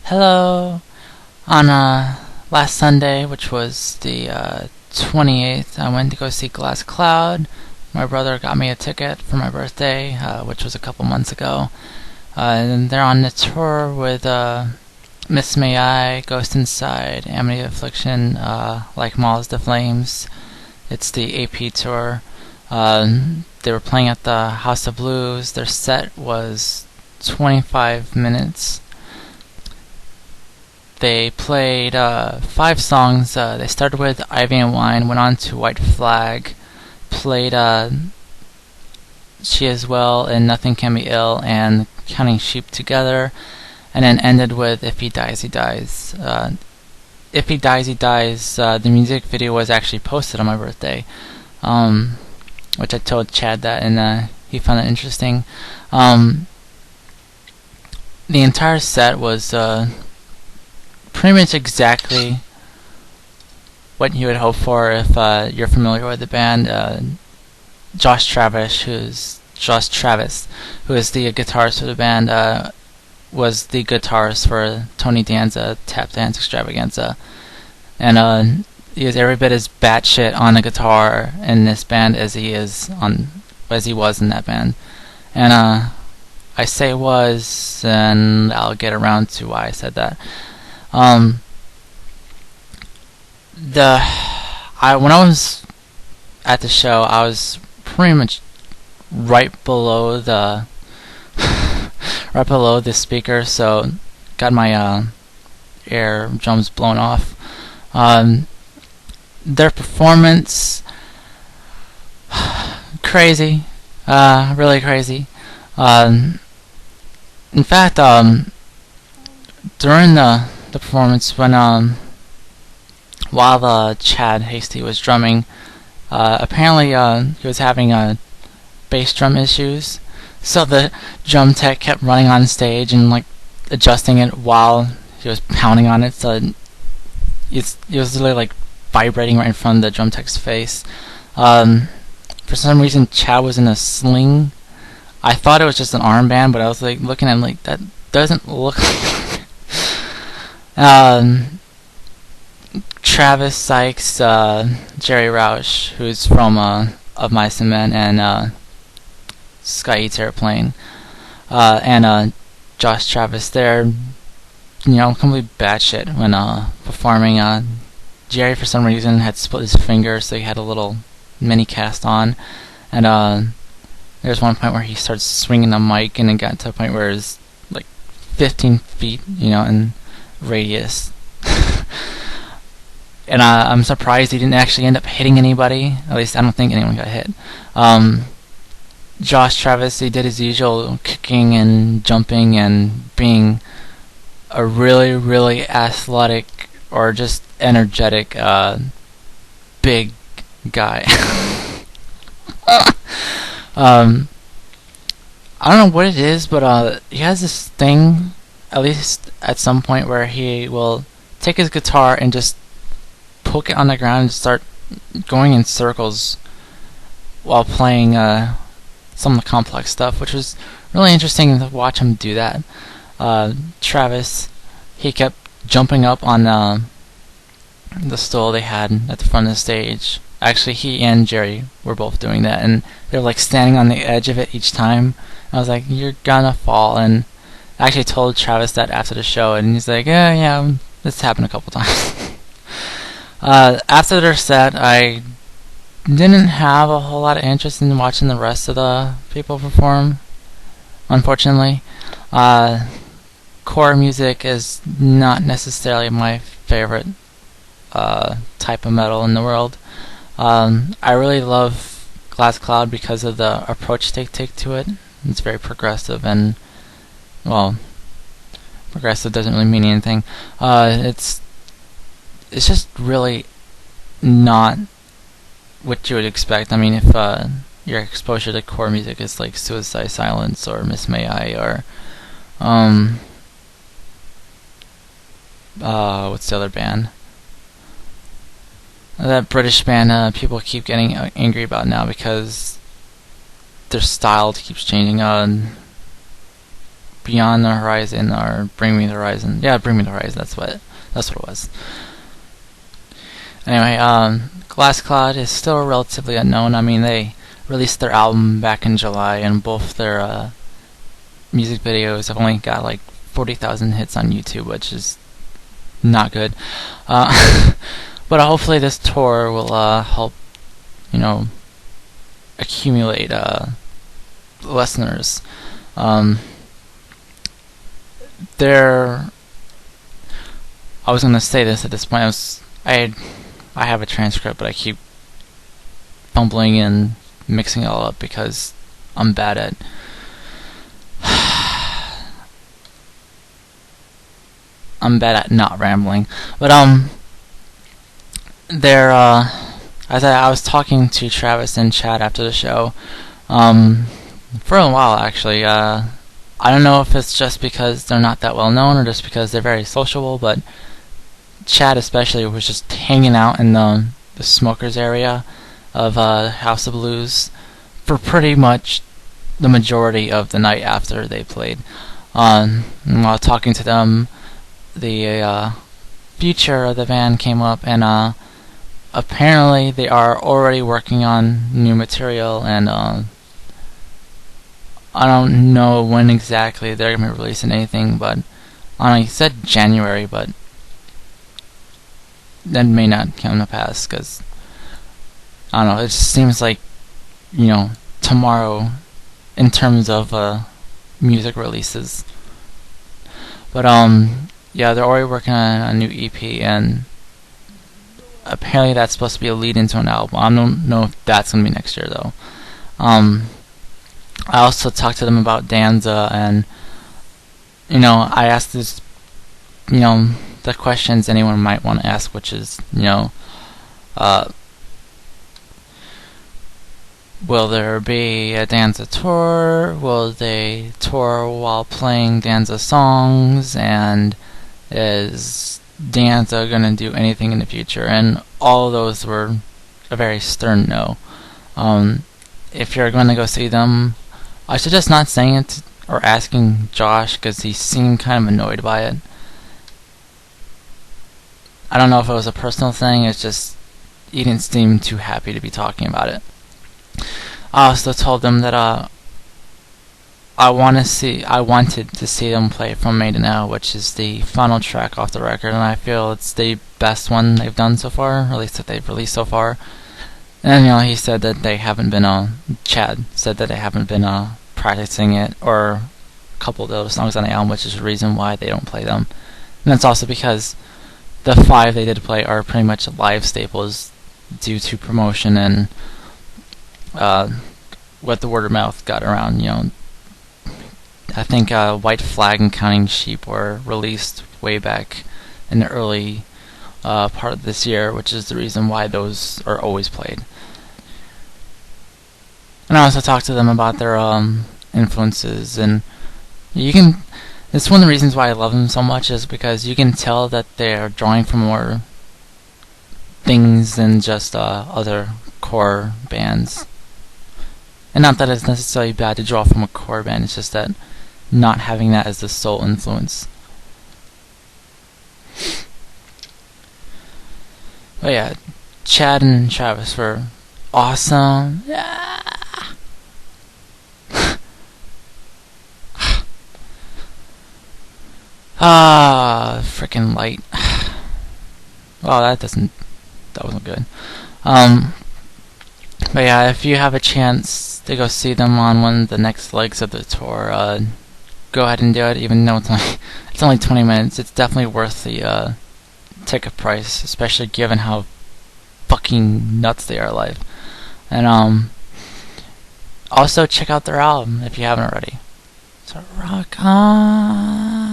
Hello. On last Sunday, which was the 28th, I went to go see Glass Cloud. My brother got me a ticket for my birthday, which was a couple months ago. And they're on the tour with Miss May I, Ghost Inside, Amity Affliction, Like Moths to Flames. It's the AP tour. They were playing at the House of Blues. Their set was 25 minutes. They played 5 songs. They started with Ivy and Wine, went on to White Flag, played She As Well and Nothing Can Be Ill and Counting Sheep Together, and then ended with If He Dies, He Dies. If He Dies, He Dies, the music video was actually posted on my birthday, which I told Chad that, and he found it interesting. The entire set was pretty much exactly what you would hope for if you're familiar with the band. Josh Travis, who is the guitarist for the band, was the guitarist for Tony Danza Tap Dance Extravaganza, and he is every bit as batshit on the guitar in this band as he was in that band. And I say was, and I'll get around to why I said that. When I was at the show, I was pretty much right below the speaker, so got my air drums blown off. Their performance, crazy, really crazy. In fact, during the performance, when while Chad Hasty was drumming, apparently he was having bass drum issues, so the drum tech kept running on stage and like adjusting it while he was pounding on it, so it was literally like vibrating right in front of the drum tech's face. For some reason, Chad was in a sling. I thought it was just an armband, but I was like looking at him like, that doesn't look Travis, Sykes, Jerry Roush, who's from Of Mice and Men, and Sky Eats Airplane, and Josh Travis, they're completely batshit when performing. Jerry, for some reason, had split his finger, so he had a little mini cast on, and there's one point where he starts swinging the mic, and it got to a point where it's like 15 feet, in radius. And I'm surprised he didn't actually end up hitting anybody. At least I don't think anyone got hit. Josh Travis, he did his usual kicking and jumping and being a really, really athletic or just energetic big guy. I don't know what it is, but he has this thing, at least at some point, where he will take his guitar and just poke it on the ground and start going in circles while playing some of the complex stuff, which was really interesting to watch him do that. Travis, he kept jumping up on the stool they had at the front of the stage. Actually, he and Jerry were both doing that, and they were like standing on the edge of it each time. I was like, you're gonna fall. And I actually told Travis that after the show, and he's like, yeah, this happened a couple times. After their set, I didn't have a whole lot of interest in watching the rest of the people perform, unfortunately. Core music is not necessarily my favorite type of metal in the world. I really love Glass Cloud because of the approach they take to it. It's very progressive, and progressive doesn't really mean anything. It's just really not what you would expect. I mean, if your exposure to core music is like Suicide Silence or Miss May I or what's the other band? That British band people keep getting angry about now because their style keeps changing. Beyond the Horizon or Bring Me the Horizon. Yeah, Bring Me the Horizon. That's what it was. Anyway, Glass Cloud is still relatively unknown. I mean, they released their album back in July, and both their music videos have only got like 40,000 hits on YouTube, which is not good. But hopefully this tour will help, accumulate listeners. I was gonna say this at this point. I have a transcript, but I keep fumbling and mixing it all up because I'm bad at. I'm bad at not rambling, but as I was talking to Travis and Chad after the show, for a while actually. I don't know if it's just because they're not that well known or just because they're very sociable, but Chad especially was just hanging out in the smokers area of House of Blues for pretty much the majority of the night after they played. And while talking to them, the future of the band came up, and apparently they are already working on new material, and I don't know when exactly they're going to be releasing anything, but I don't know, he said January, but that may not come to pass, because I don't know, it just seems like, tomorrow in terms of music releases. But yeah, they're already working on a new EP, and apparently that's supposed to be a lead into an album. I don't know if that's going to be next year, though. I also talked to them about Danza, and I asked this, the questions anyone might want to ask, which is, will there be a Danza tour? Will they tour while playing Danza songs? And is Danza gonna do anything in the future? And all of those were a very stern no. If you're going to go see them, I suggest not saying it or asking Josh, because he seemed kind of annoyed by it. I don't know if it was a personal thing, it's just he didn't seem too happy to be talking about it. I also told them that I wanted to see them play From May to Now, which is the final track off the record, and I feel it's the best one they've done so far, or at least that they've released so far. And he said that they haven't been Chad said that they haven't been practicing it, or a couple of those songs on the album, which is the reason why they don't play them. And that's also because the 5 they did play are pretty much live staples due to promotion and what the word of mouth got around. I think White Flag and Counting Sheep were released way back in the early part of this year, which is the reason why those are always played. And I also talked to them about their influences, and it's one of the reasons why I love them so much, is because you can tell that they're drawing from more things than just other core bands. And not that it's necessarily bad to draw from a core band, it's just that not having that as the sole influence. But yeah, Chad and Travis were awesome. Yeah. Freaking light. Well, that wasn't good. But yeah, if you have a chance to go see them on one of the next legs of the tour, go ahead and do it. Even though it's only 20 minutes, it's definitely worth the ticket price, especially given how fucking nuts they are live. And also check out their album if you haven't already. So rock on.